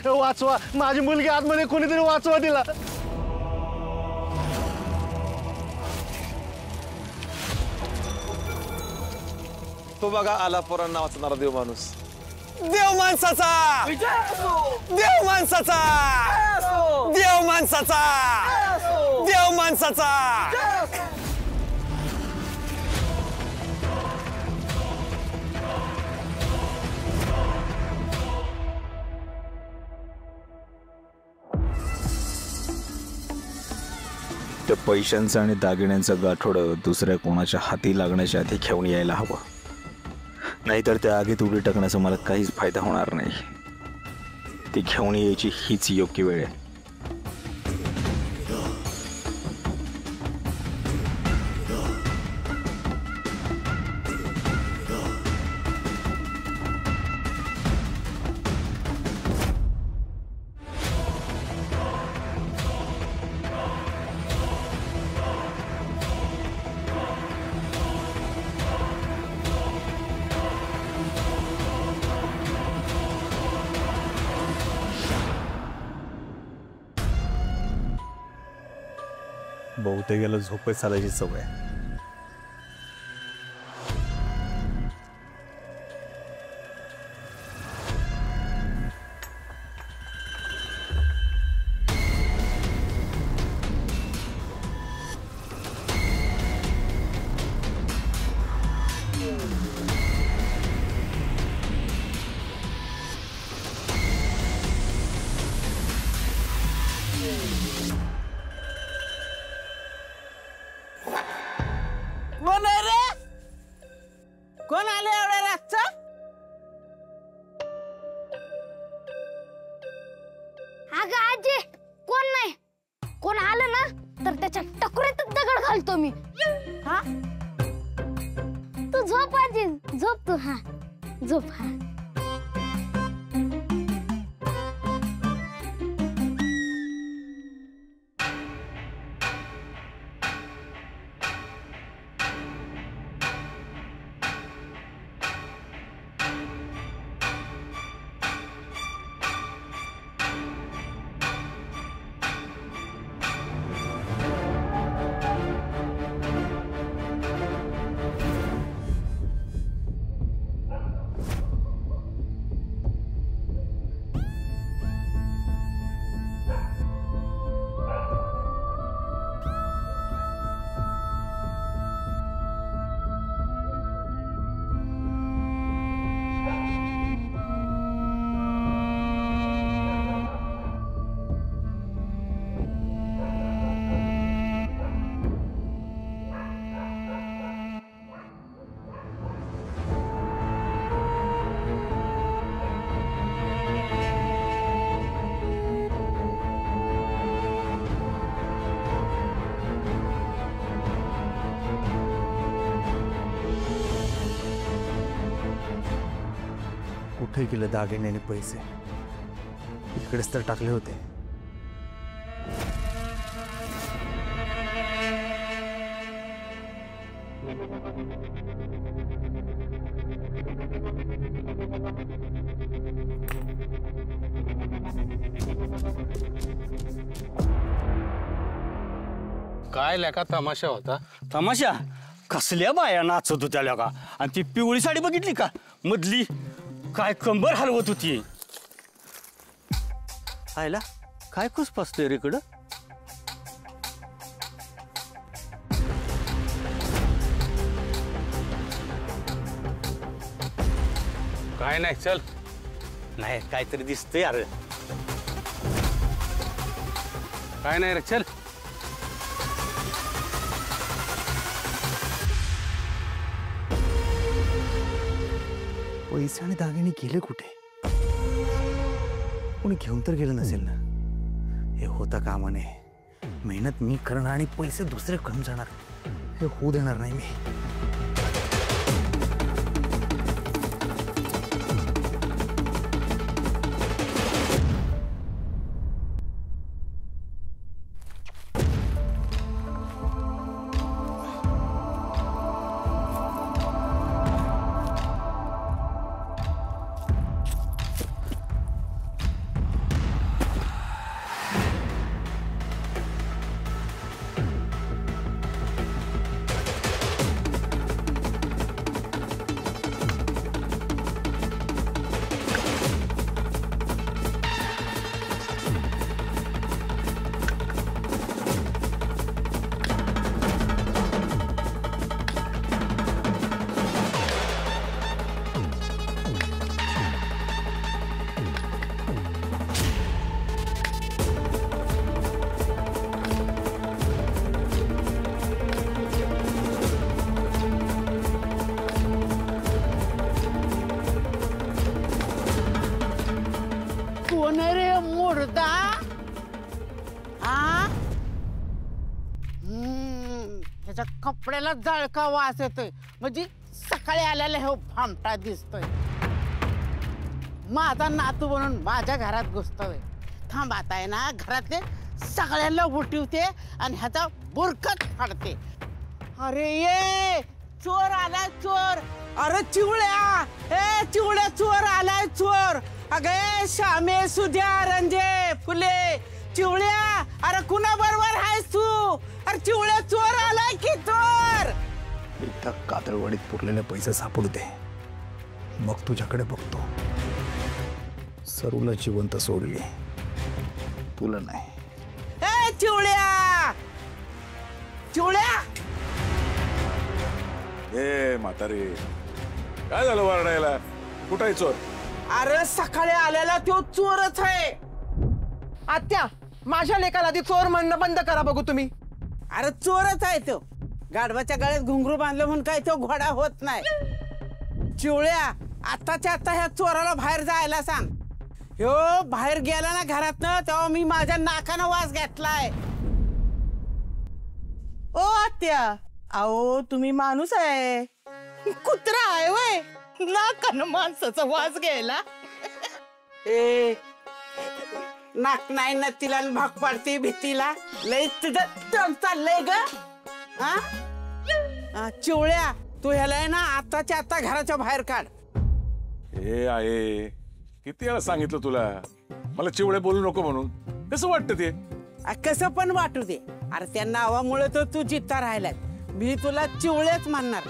वाचवा, माझी मुलगी आतमध्ये कोणीतरी वाचवा तिला. तो बघा आला पोरांना वाचणारा देव माणूस. देव माणसाचा, देव माणसाचा, देव माणसाचा, देव माणसाचा. त्या पैशांचं आणि दागिन्यांचं गाठोडं दुसऱ्या कोणाच्या हाती लागण्याच्या आधी घेऊन यायला हवं. नाहीतर त्या आगीत उडी टाकण्याचा मला काहीच फायदा होणार नाही. ती घेऊन यायची हीच योग्य वेळ आहे. बहुतेक याला झोपेत चालायची सवय. कोण आहे रे? कोण आले एवढ्या रातचा? अगं आजी, कोण नाही. कोण आलं ना तर त्याच्या टकुरीतच दगड घालतो मी. हा? तू झोप आजी, झोप तू. हा झोप. हा कुठे गेले दागिने आणि पैसे? इकडेच तर टाकले होते. काय लेका तमाशा होता? तमाशा? कसल्या बाया नाचत होत्या लगा. आणि ती पिवळी साडी बघितली का मधली? काय कंबर हलवत होती. आयला काय खुश पसतोय रे इकडं. काय नाही, चल. नाही काहीतरी दिसतंय यार. काय नाही रे, चल. पैसे आणि दागिने गेले कुठे? कोणी घेऊन तर गेलं नसेल ना. हे होता कामा नये. मेहनत मी करणार आणि पैसे दुसरे कमी जाणार. हे होऊ देणार नाही मी. ह्याच्या कपड्याला जळका वास येतोय म्हणजे सकाळी आल्याला हे फामटा दिसतोय. माझा नातू म्हणून माझ्या घरात घुसतोय. थांब आता आहे ना घरातले सगळ्यांना उठवते आणि ह्याचा बुरकत फाडते. अरे ये चोर आलाय चोर. अरे चिवळ्या, ए चिवळ्या चोर आलाय चोर. अगे श्यामे सुद्या रंजे फुले चिवळ्या. अरे कुणा बरोबर आहेस तू? अरे चिवळ्या चोर आलाय की चोर. एकदा कातळवाडीत पुरलेले पैसे सापडू दे मग तुझ्याकडे बघतो. सरूला जिवंत सोडली तुला नाही. ए चिवळ्या चिवळ्या. ए म्हातारे काय झालं वरडायला? कुठं आहे चोर? अरे सकाळी आलेला तो चोरच आहे. आत्या माझ्या लेकाला आधी चोर म्हणणं बंद करा बघू तुम्ही. अरे चोरच आहे तो. गाढवाच्या गळ्यात घुंगरू बांधलं म्हणून काय तो घोडा होत नाही. चिवळ्या आताच्या आता ह्या चोराला बाहेर जायला सांग. ह्यो बाहेर गेला ना घरातनं तेव्हा मी माझ्या नाकानं वास घेतलाय. ओ आत्या अहो तुम्ही माणूस आहे कुत्रा आहे वय नाकानं माणसाचा वास घ्यायला. ए नाक नाही ना तिला भाग पाडते भीतीला. लय तुझं दम चाललंय ग. हा चिवळ्या तू ह्याला आहे ना आताच्या आता घराच्या बाहेर काढ. हे आहे किती वेळा सांगितलं तुला मला चिवळे बोलू नको म्हणून. कसं वाटतं ते? कसं पण वाटू दे. अरे त्या नावामुळे तर तू जित्ता राहिलाय. मी तुला चिवळेच म्हणणार.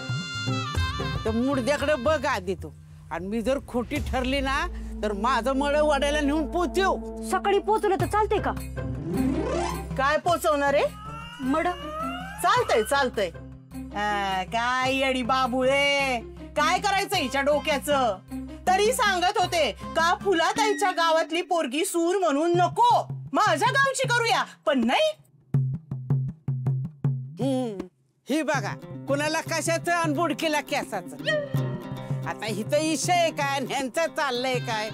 तर मुडद्याकडे बघ आधी तू. आणि मी जर खोटी ठरली ना तर माझं मळ वाड्याला नेऊन पोचव. सकाळी पोचलं तर चालतंय का? काय पोचवणार आहे? मड चालतंय चालतंय. काय येडी बाबुळे काय करायचं हिच्या डोक्याचं? तरी सांगत होते का फुलाताईच्या गावातली पोरगी सूर म्हणून नको माझ्या गावची करूया पण नाही. ही बघा कुणाला कशाचं आणि बुडकीला केसाचं. आता हिचं इशय काय ह्यांचं चाललंय काय.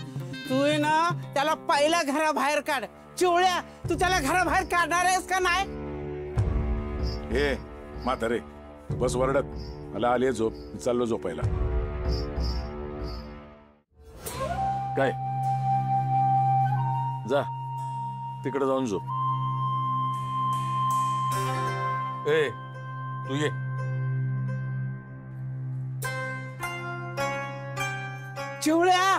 तू ना त्याला पहिला घराबाहेर काढ. चिवळ्या तू त्याला घराबाहेर काढणार आहेस का नाही? हे म्हातारे बस वरडत. मला आली झोप. मी चाललो झोपायला. काय जा तिकडे जाऊन झोप. ए तू ये. चिवळ्या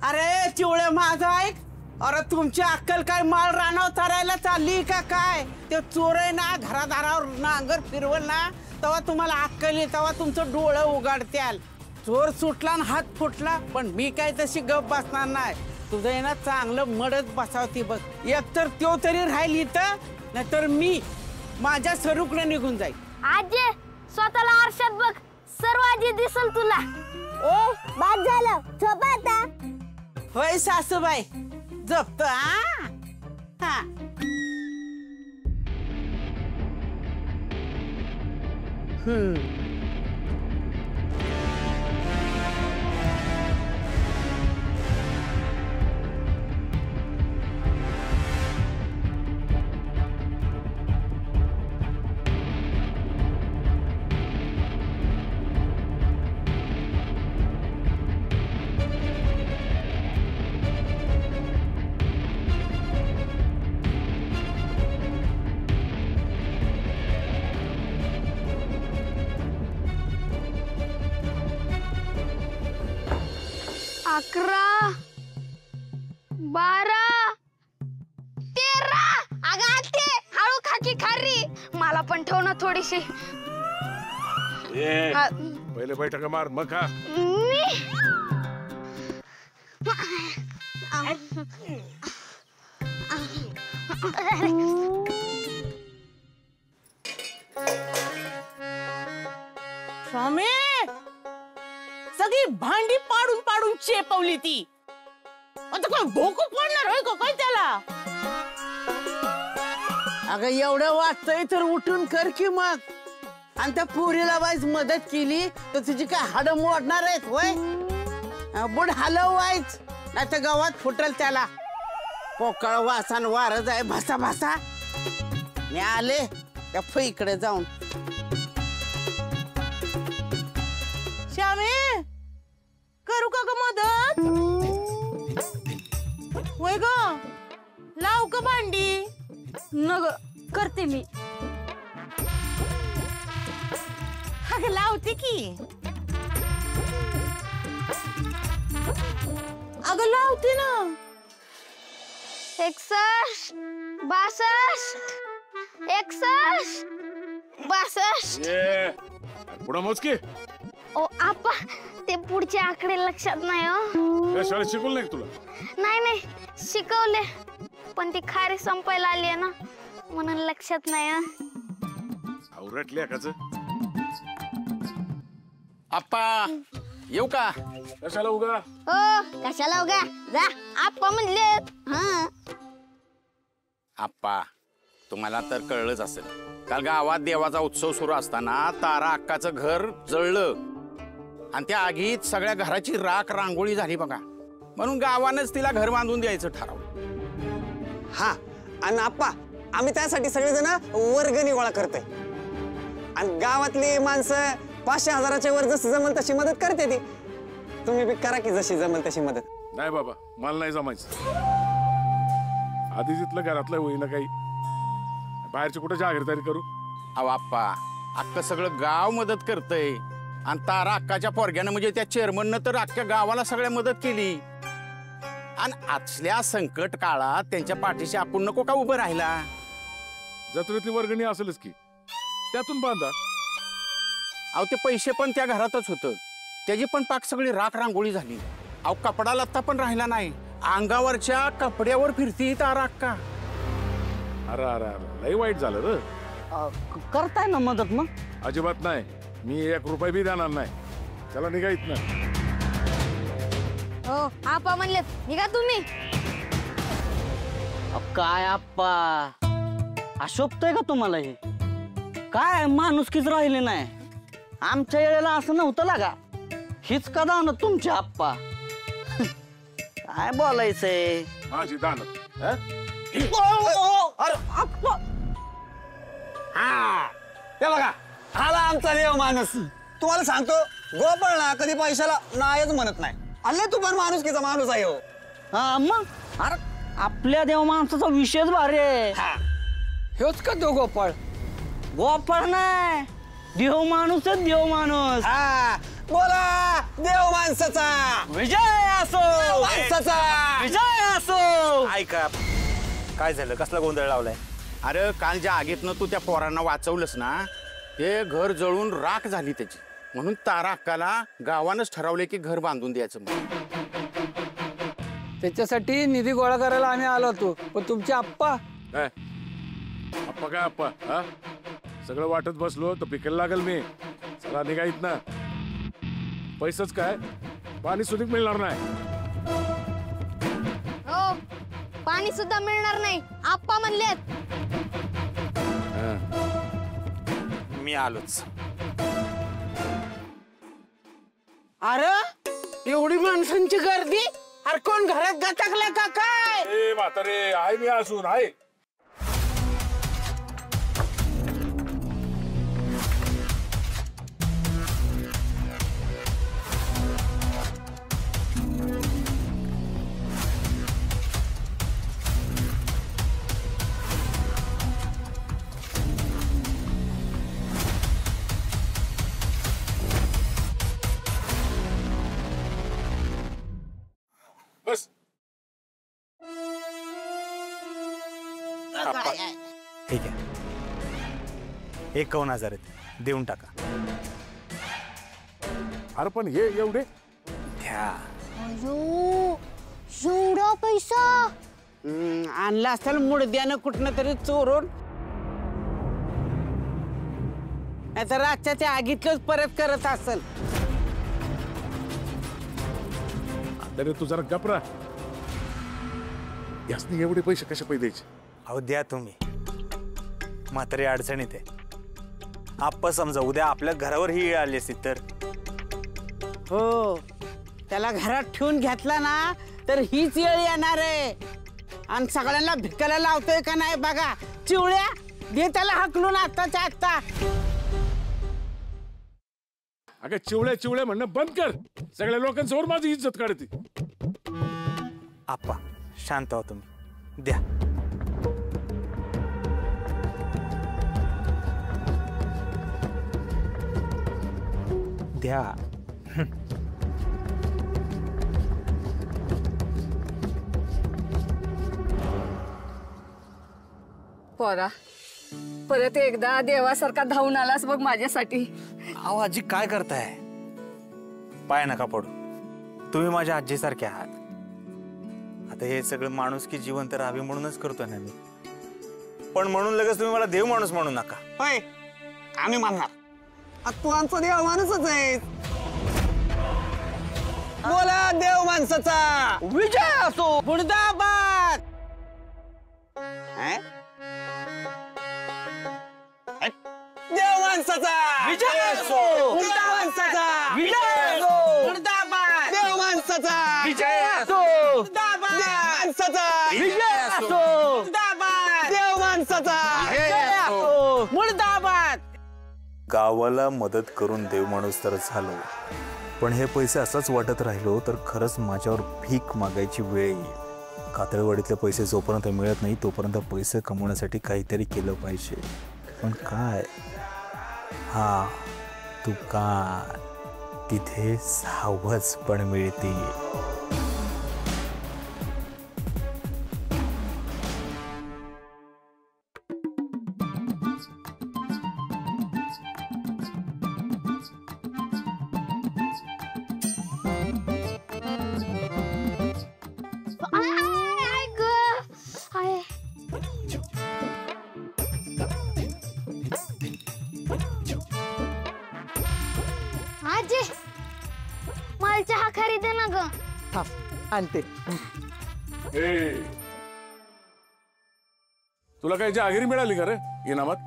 अरे चिवळ्या माझं ऐक. अरे तुमची अक्कल काय माळ रानावर चरायला चालली का काय? ते चोर आहे ना घरादारावर नांगर फिरवल ना तेव्हा तुम्हाला अक्कल येईल. तेव्हा तुमचं डोळं उघडत्याल. चोर सुटला आणि हात फुटला पण मी काय तशी गप बसणार नाही. तुझं आहे ना चांगलं मडत बसावती बघ. एकतर तो तरी राहील इथं नाहीतर मी माझ्या सरूकडे निघून जाईल. आजी स्वतःला आरशात बघ सर्व आजी दिसल तुला. ए बाद झालं झोपा आता. होय सासूबाई झोपतो. हा अकरा 12 13. अगं आते हळू खाकी खारी मला पण ठेव ना थोडीशी. पहिले बैठक मार मग खा. स्वामी सगळी भांडी पाडून पाडून चेपवली ती. आता काय डोकं पडणार आहे का काय त्याला? अगं एवढं वाटतंय तर उठून कर की मग. आणि त्या पोरीला वाईज मदत केली तर तुझी काय हाडं मोडणार आहेत होय? बुड हलव वाईज नाही तर गावात फुटल त्याला. पोकळ वासान वारच आहे भासा भासा. मी आले त्या फईकडे जाऊन. चिवळे करू का ग मदत? होय ग लाव का भांडी? नग करते मी. अगं लावते की. अगं लावते ना. 61 62 61 62. पुढं मोजके ओ आपा ते पुढचे आकडे लक्षात नाही हो. शाळेत शिकवलं नाही तुला? नाही शिकवले पण ती खारी संपायला आली आहे ना म्हणून लक्षात नाही. आवरटले एकाच. आप्पा येऊ का? कशाला उगा? ओ कशाला उगा जा आपा म्हणलेत. हा आप्पा तुम्हाला तर कळलंच असेल काल गावात देवाचा उत्सव सुरू असताना तारा अक्काचं घर जळलं आणि त्या आगीत सगळ्या घराची राख रांगोळी झाली बघा. म्हणून गावानंच तिला घर बांधून द्यायचं ठरवलं. हा आणि आप्पा आम्ही त्यासाठी सगळेजण वर्गणी गोळा करतोय आणि गावातली माणसं 500,000च्या वर जशी जमल तशी मदत करते ती. तुम्ही बी करा की जशी जमल तशी मदत. नाही बाबा मला नाही जमायचं. आधी तिथलं घरातलं होईना काही बाहेरची कुठे जागीरदारी करू? अहो आप्पा अक्का सगळं गाव मदत करतंय आणि तारा अक्काच्या पोरग्यानं म्हणजे त्या चेअरमननं तर अख्ख्या गावाला सगळ्या मदत केली. आणि आजल्या संकट काळात त्यांच्या पाठीशी आपण नको का उभं राहिला? जत्रेतली वर्गणी असेलच की त्यातून बांधा. अहो ते पैसे पण त्या घरातच होतं त्याची पण पाक सगळी राख रांगोळी झाली. अहो कपडा लत्ता पण राहिला नाही. अंगावरच्या कपड्यावर फिरती तारा अक्का. अरे अरे अरे लई वाईट झालं र. करताय ना मदत मग? अजिबात नाही. मी 1 रुपया बी देणार नाही. त्याला निघायत ना. हो आपा म्हणलेत निघा तुम्ही. काय आप्पा अशोभतय का तुम्हाला हे? काय माणुसकीच राहिले नाही. आमच्या वेळेला असं नव्हतं लागा. हीच का दान तुमची आप्पा? काय बोलायचंय? माझी दान. ते बघा आला आमचा देव माणूस. तुम्हाला सांगतो गोपाळ ना कधी पैशाला नाहीच म्हणत नाही. अल्ले तू पण माणुसकीचा माणूस आहे हो. हा मग अरे आपल्या देव माणसाचा विषयच भारी आहे. हेच का तो गोपाळ? गोपाळ नाही देव माणूस आहे देव माणूस. हा बोला देव माणसाचा विजय असो माणसाचा विजय असो. ऐका काय झालं? कसला गोंधळ लावलाय? अरे काल ज्या आगीतनं तू त्या पोरांना वाचवलंस ना ते घर जळून राख झाली त्याची. म्हणून तारा अक्काला गावानंच ठरवले की घर बांधून द्यायचं म्हणून. त्याच्यासाठी निधी गोळा करायला आम्ही आलो होतो पण तुमचे आप्पा काय आप्पा काय आप्पा? हा सगळं वाटत बसलो तर पिकायला लागल मी. चला निघायत ना. पैसाच काय पाणी सुद्धा मिळणार नाही. हो पाणी सुद्धा मिळणार नाही आपा म्हणलेत. मी आलोच. अरे एवढी माणसांची गर्दी. अरे कोण घरात गटकलं का काय? ए म्हातारे आहे मी असून आहे. बस ठीक आहे 51,000 आहेत देऊन टाका. अरे पण हे एवढे द्या. एवढा पैसा आणला असेल मुडद्यानं कुठनं तरी चोरून. नाहीतर रातच्या त्या आगीतलंच परत करत असेल. तरी तू जरा गपरा. यासनी एवढे पैसे कशा पैसे द्यायचे? अहो द्या तुम्ही. म्हातारी अडचणीत आहे. आप्पा समजा उद्या आपल्या घरावर ही येळ आली असती तर. हो त्याला घरात ठेवून घेतला ना तर हीच वेळ येणार आहे. आणि सगळ्यांना भिकायला लावतोय का नाही बघा. चिवळ्या दे त्याला हकलून आत्ताच्या आत्ता. अगं चिवळ्या चिवळ्या म्हणणं बंद कर. सगळ्या लोकांसमोर माझी इज्जत काढते. आप्पा शांत हो तुम्ही, द्या. द्या. पोरा परत एकदा देवासारखा धावून आलास बघ माझ्यासाठी. अहो आजी काय करताय? पाय नका पडू, तुम्ही माझ्या आजीसारखे आहात. आता हे सगळं माणूस की जिवंत राहावे म्हणूनच करतोय ना मी. पण म्हणून लगेच तुम्ही मला देव माणूस म्हणू नका. होय आम्ही मानणार. तू आमचा देव माणूसच आहे. बोला देव माणसाचा विजय असो. मुर्दाबाद. देव माणसाचा विजय असो. देव माणसाचा विजय असो. मुर्दाबाद. देव माणसाचा विजय असो. मुर्दाबाद. देव माणसाचा विजय असो. मुर्दाबाद. देव माणसाचा विजय असो. मुर्दाबाद. गावाला मदत करून देव माणूस तर झालो, पण हे पैसे असंच वाटत राहिलो तर खरंच माझ्यावर भीक मागायची वेळ येईल. कातळवाडीतले पैसे जोपर्यंत मिळत नाही तोपर्यंत पैसे कमवण्यासाठी काहीतरी केलं पाहिजे. पण काय? हा दुकान, तिथे सावज पण मिळते. आजी मला चहा खरीदे ना ग. आणते. तुला काही जहागिरी मिळाली का रे इनामात?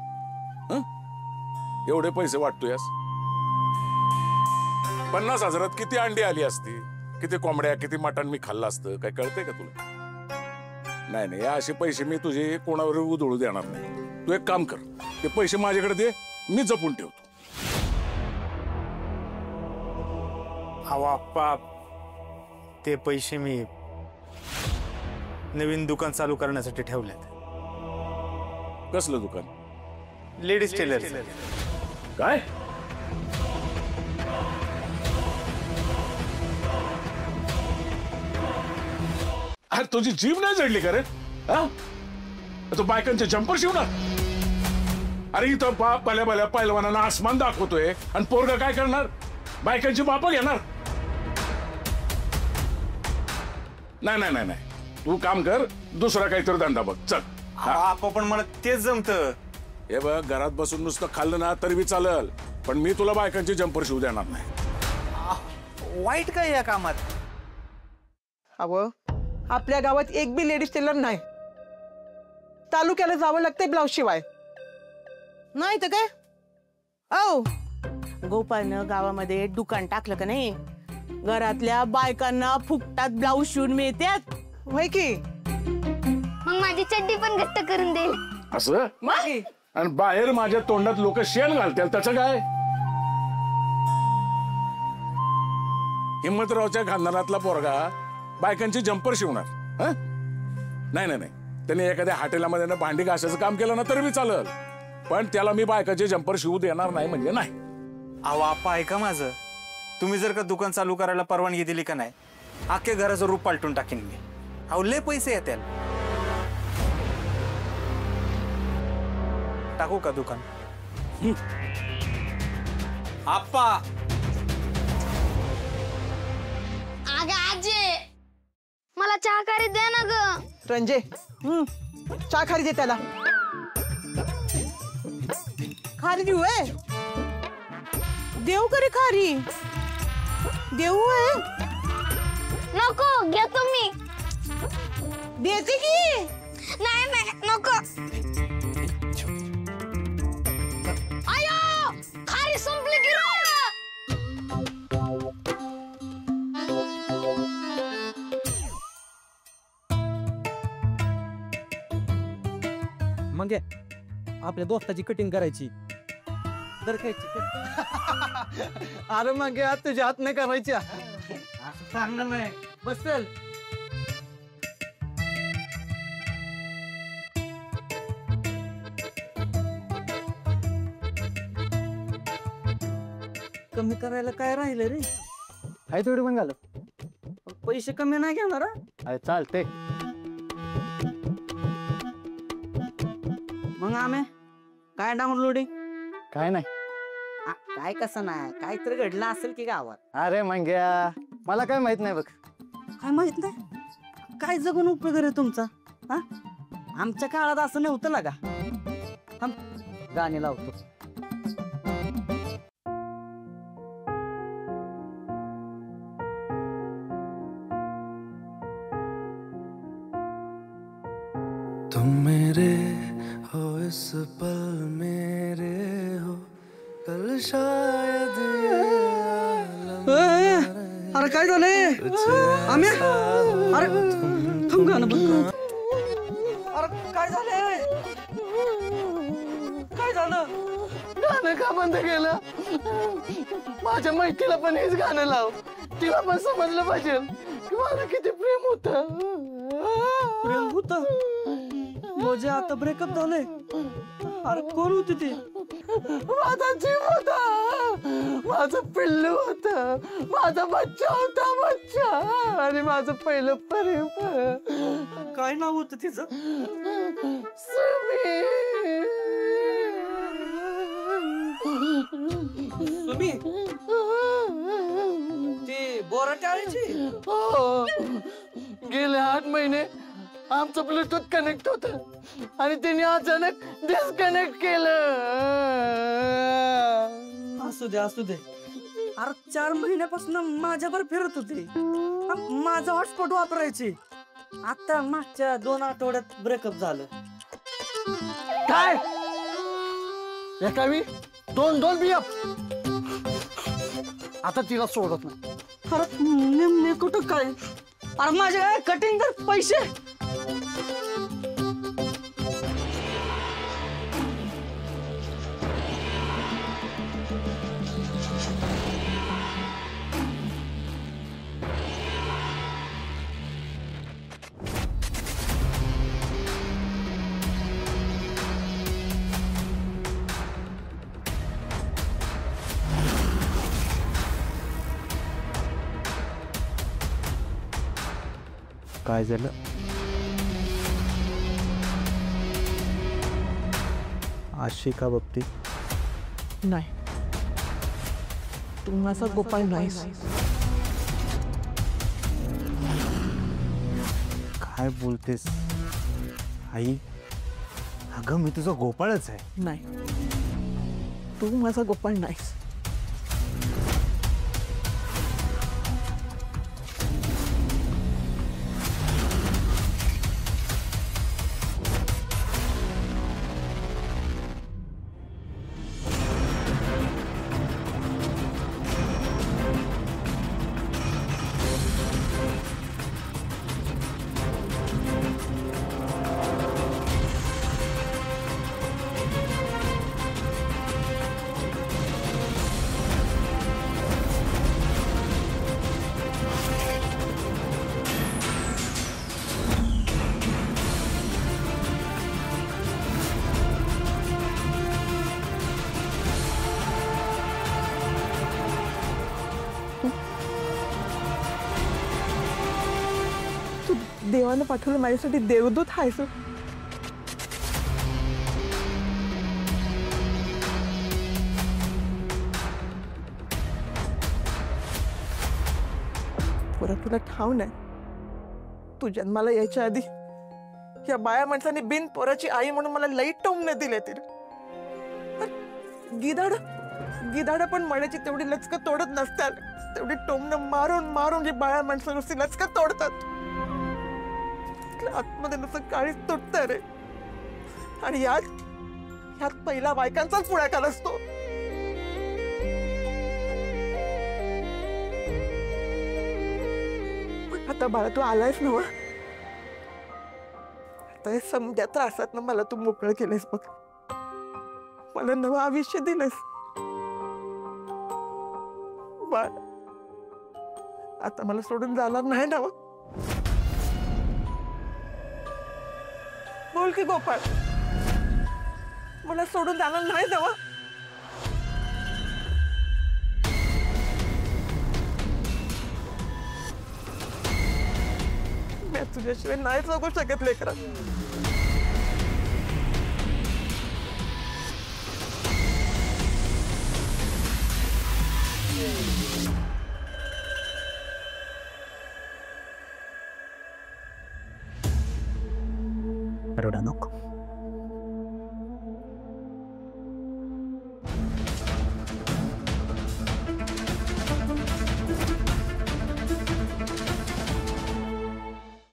हं? एवढे पैसे वाटतोयस? 50,000 किती अंडी आली असती, किती कोंबड्या, किती मटण मी खाल्लं असतं, काय कळतंय का तुला? नाही नाही, असे पैसे मी तुझे कोणावर उधळू देणार नाही. तू एक काम कर, ते पैसे माझ्याकडे दे, मी जपून ठेवतो. अहो आप्पा, ते पैसे मी नवीन दुकान चालू करण्यासाठी ठेवलेत. कसलं दुकान? Ladies tailor. काय? अरे तुझी जीभ नाही जडली का रे? तू बायकांचे जंपर शिवणार? अरे इथं बाप भल्या भल्या पैलवानांना आसमान दाखवतोय आणि पोरगा काय करणार? बायकांची मापं घेणार? नाही नाही नाही नाही, तू काम कर, दुसरा काहीतरी धंदा बघ. चल. आप्पा पण मला तेच जमत. हे बघ, घरात बसून नुसतं खाल्लं ना तरी बी चालेल, पण मी तुला बायकांचे जंपर शिवू देणार नाही. वाईट काय या कामात? अहो आपल्या गावात एक बी लेडीज टेलर नाही. तालुक्याला जावं लागतंय ब्लाऊज शिवाय. नाही तर काय? औ गोपाळनं गावामध्ये दुकान टाकलं का नाही, घरातल्या बायकांना फुकटात ब्लाऊज शिवून मिळतात. होय की? मग माझी चड्डी पण घट्ट करून देईल. असं? आणि बाहेर माझ्या तोंडात लोक शेण घालतील, त्याचं काय? हिम्मतरावच्या खानदानातला पोरगा बायकांची जंपर शिवणार? नाही नाही नाही, त्यांनी एखाद्या हॉटेलमध्ये भांडी घासायचं काम केलं ना तरी बी चालेल, पण त्याला मी बायकाचे जंपर शिवू देणार नाही म्हणजे नाही. अहो आप्पा ऐका माझं, तुम्ही जर का दुकान चालू करायला परवानगी दिली का नाही, अख्ख्या घराचं रूप पालटून टाकीन मी. अहो लय पैसे येतील. टाकू का दुकान? आप्पा. अगं आजी मला चहा खरीद दे ना ग. रंजे चहा खारी दे त्याला. खारी देऊ आहे? देऊ करे खारी? देऊ आहे? नको, घेतो मी. देते की? नाही नाही नको. आयो खारी संपली की रे. मग आपल्या दोस्ताची कटिंग करायची, दर खायची अरे मग या तुझ्या हात नाही करायच्या चांगलं नाही बसल कमी करायला काय राहिलं रे काय थोडी पण झालं पैसे कमी नाही घेणार हा? अरे चालते मग आम्ही काय डाउनलोडिंग काय नाही काय कसं नाही काहीतरी घडलं असेल की गावात अरे मंग्या मला काय माहित नाही बघ काय माहित नाही काय जगून उपयोग आहे तुमचा हा आमच्या काळात असं नव्हतं ना का गाणी लावतो तुम मेरे हो इस पल मेरे हो कल शायद अरे काय झालंय आम्ही अरे थांब गाणं बंद कर. अरे काय झालंय काय झालं गाणं का बंद केलं माझ्या मैत्रीला पण हेच गाणं लाव तिला पण समजलं पाहिजे की मला किती प्रेम होत प्रेम होत म्हणजे आता ब्रेकअप झालंय अरे कोण होती ती माझा जीव होता माझं पिल्लू होत माझा बच्चा होता बच्चा आणि माझं पहिलं प्रेम काय नाव होतं तिचं तुम्ही ती बोराटाळीची हो गेले 8 महिने आमचं ब्लूटूथ कनेक्ट होत आणि तिने अचानक डिस्कनेक्ट केलं असू दे अरे 4 महिन्यापासून माझ्यावर फिरत होते माझं हॉटस्पॉट वापरायची आता मागच्या 2 आठवड्यात ब्रेकअप झालं काय एका मी 2 बिया आता तिला सोडत नाही अरे नेमणे कुठं काय अरे माझ्या कटिंग कर पैसे काय झालं आशिका बाबतीत नाही तू माझा गोपाळ नाहीस काय बोलतेस आई अगं मी तुझा गोपाळच आहे नाही तू माझा गोपाळ नाहीस देवानं पाठवलं माझ्यासाठी देवदूत आहेस परत तुला ठाव नाही तू जन्माला यायच्या आधी या बाया माणसाने बिन पोराची आई म्हणून मला लई टोमणे दिले तिला गिधाड पण मण्याची तेवढी लचकं तोडत नसतात तेवढी टोमणं मारून मारून ही बाया माणसं नुसती लचकं तोडतात आतमध्ये नुसतं काळीच तुटत रे आणि यात पहिला बायकांचाच पुढाकार असतो पण आता बाळा तू आलायस ना आता हे समध्या त्रासात ना मला तू मोकळं केलंस बघ मला नवं आयुष्य दिलंस गोपाळ, आता मला सोडून जाणार नाही ना? बोल की गोपाळ, मला सोडून जाणार नाही ना? मी तुझ्याशिवाय नाही जगू शकत लेकरा. रडा नको.